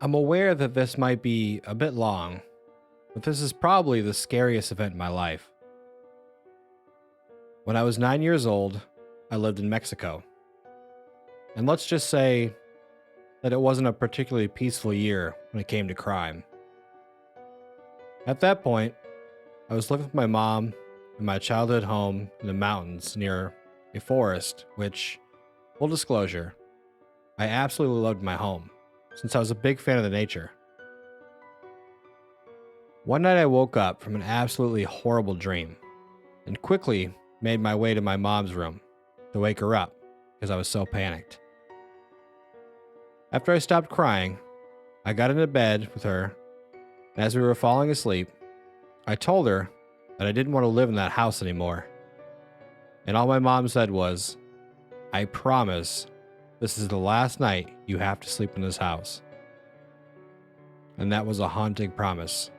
I'm aware that this might be a bit long, but this is probably the scariest event in my life. When I was 9 years old, I lived in Mexico. And let's just say that it wasn't a particularly peaceful year when it came to crime. At that point, I was living with my mom in my childhood home in the mountains near a forest, which, full disclosure, I absolutely loved my home since I was a big fan of the nature. One night I woke up from an absolutely horrible dream and quickly made my way to my mom's room to wake her up because I was so panicked. After I stopped crying, I got into bed with her, and as we were falling asleep, I told her that I didn't want to live in that house anymore. And all my mom said was, "I promise this is the last night you have to sleep in this house." And that was a haunting promise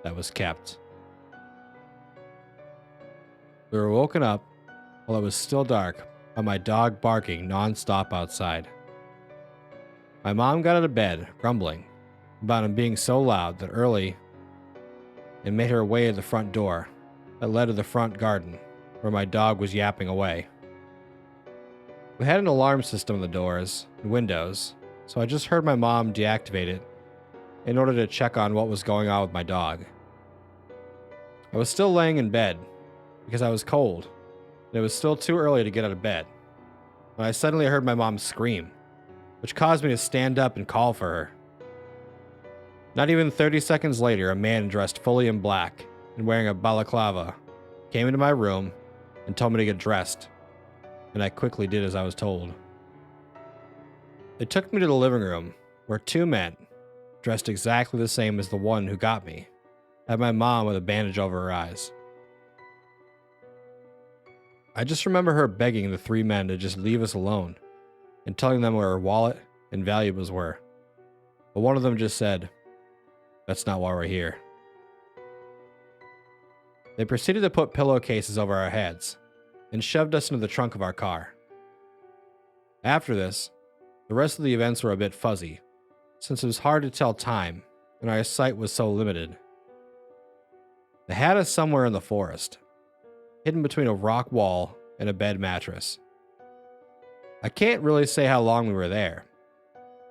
that was kept. We were woken up while it was still dark by my dog barking nonstop outside. My mom got out of bed, grumbling about him being so loud that early and made her way to the front door that led to the front garden where my dog was yapping away. We had an alarm system on the doors and windows, so I just heard my mom deactivate it in order to check on what was going on with my dog. I was still laying in bed because I was cold, and it was still too early to get out of bed when I suddenly heard my mom scream, which caused me to stand up and call for her. Not even 30 seconds later, a man dressed fully in black and wearing a balaclava came into my room and told me to get dressed, and I quickly did as I was told. They took me to the living room where two men, dressed exactly the same as the one who got me, had my mom with a bandage over her eyes. I just remember her begging the three men to just leave us alone and telling them where her wallet and valuables were. But one of them just said, "That's not why we're here." They proceeded to put pillowcases over our heads and shoved us into the trunk of our car. After this, the rest of the events were a bit fuzzy, since it was hard to tell time and our sight was so limited. They had us somewhere in the forest, hidden between a rock wall and a bed mattress. I can't really say how long we were there,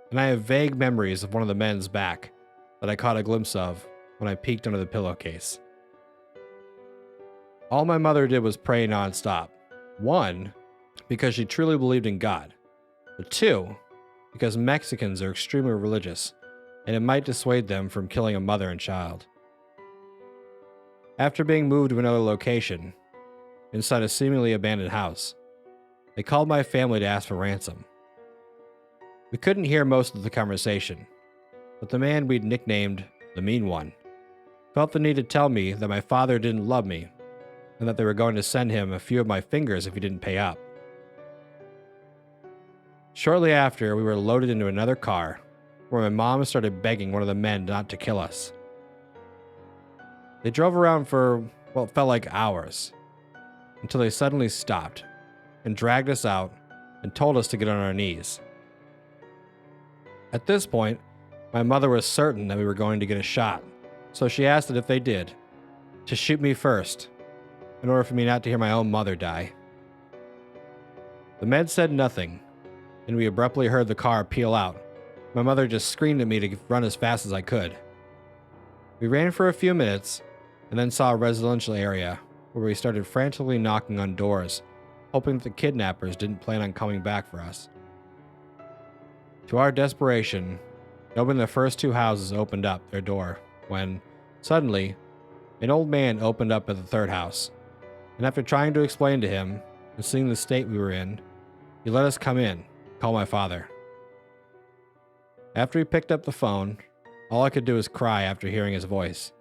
and I have vague memories of one of the men's back that I caught a glimpse of when I peeked under the pillowcase. All my mother did was pray nonstop. One, because she truly believed in God, but two, because Mexicans are extremely religious, and it might dissuade them from killing a mother and child. After being moved to another location, inside a seemingly abandoned house, they called my family to ask for ransom. We couldn't hear most of the conversation, but the man we'd nicknamed the Mean One felt the need to tell me that my father didn't love me and that they were going to send him a few of my fingers if he didn't pay up. Shortly after, we were loaded into another car where my mom started begging one of the men not to kill us. They drove around for what felt like hours until they suddenly stopped and dragged us out and told us to get on our knees. At this point, my mother was certain that we were going to get a shot, so she asked that if they did, to shoot me first, in order for me not to hear my own mother die. The men said nothing, and we abruptly heard the car peel out. My mother just screamed at me to run as fast as I could. We ran for a few minutes, and then saw a residential area where we started frantically knocking on doors, hoping that the kidnappers didn't plan on coming back for us. To our desperation, nobody in the first two houses opened up their door when, suddenly, an old man opened up at the third house, and after trying to explain to him and seeing the state we were in, he let us come in, call my father. After he picked up the phone, all I could do was cry after hearing his voice.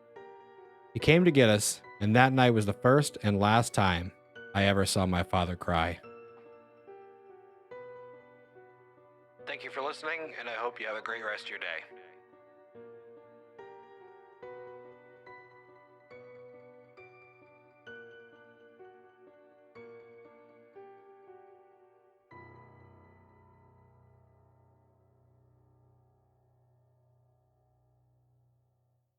He came to get us, and that night was the first and last time I ever saw my father cry. Thank you for listening, and I hope you have a great rest of your day.